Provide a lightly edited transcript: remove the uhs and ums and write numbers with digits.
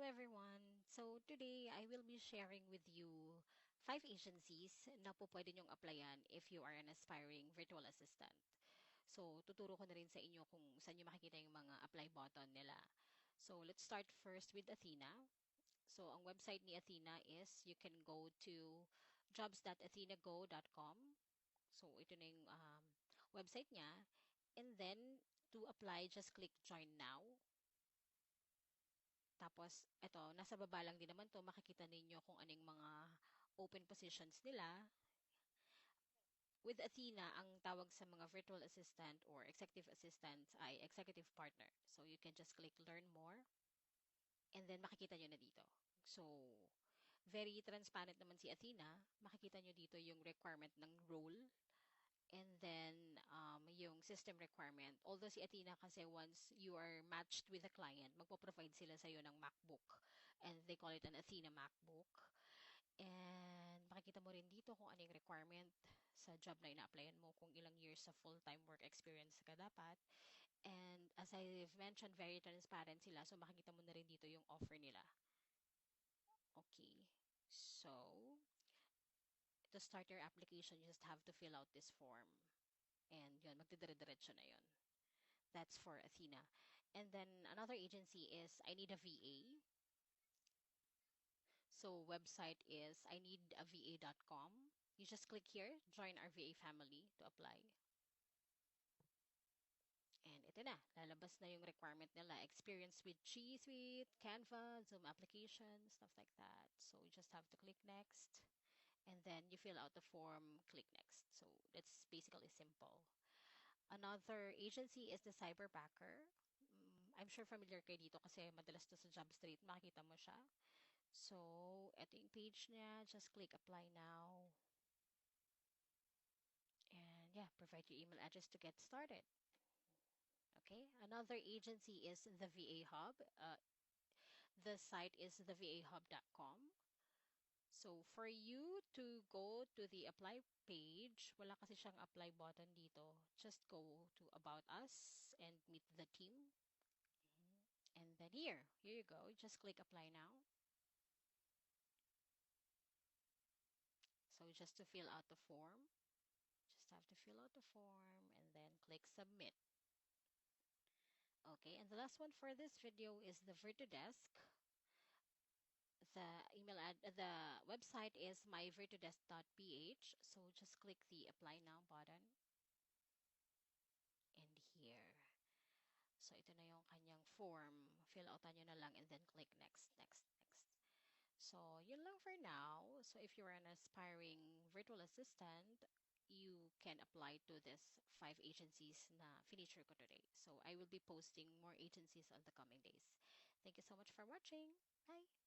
everyone. So today I will be sharing with you 5 agencies na po pwede nyong applyan if you are an aspiring virtual assistant. So tuturo ko na rin sa inyo kung saan nyo makikita yung mga apply button nila. So let's start first with Athena. So ang website ni Athena is you can go to jobs.athenago.com. So ito na yung website niya. And then to apply, just click join now. Tapos, eto, nasa baba lang din naman to, makikita ninyo kung anong mga open positions nila. With Athena, ang tawag sa mga virtual assistant or executive assistant ay executive partner. So, you can just click learn more and then makikita nyo na dito. So, very transparent naman si Athena. Makikita nyo dito yung requirement ng role. And then, yung system requirement. Although si Athena kasi once you are matched with a client, magpo-provide sila sa'yo ng MacBook. And they call it an Athena MacBook. And makikita mo rin dito kung anong requirement sa job na ina-applyan mo, kung ilang years sa full-time work experience ka dapat. And as I've mentioned, very transparent sila. So makikita mo na rin dito yung offer nila. Okay. So, to start your application, you just have to fill out this form. And yun, magdidire-diretso na yun. That's for Athena. And then another agency is I Need a VA. So website is ineedava.com. You just click here, join our VA family to apply. And ito na, lalabas na yung requirement nila. Experience with G Suite, Canva, Zoom application, stuff like that. So you just have to click next. And then you fill out the form, click next. So that's basically simple. Another agency is the Cyberbacker. I'm sure familiar kayo dito kasi madalas to sa JobStreet, makikita mo siya. So, ito yung page niya. Just click apply now. And yeah, provide your email address to get started. Okay, another agency is the VA Hub. The site is thevahub.com. So, for you to go to the apply page, wala kasi siyang apply button dito. Just go to About Us and meet the team. And then here you go. Just click apply now. So just to fill out the form, just have to fill out the form and then click submit. Okay, and the last one for this video is the Virtudesk. The website is myvirtudesk.ph. So just click the apply now button. And here. So ito na yung kanyang form. Fill outan nyo na lang and then click next, next, next. So yun lang for now. So if you're an aspiring virtual assistant, you can apply to this 5 agencies na feature ko today. So I will be posting more agencies on the coming days. Thank you so much for watching. Bye!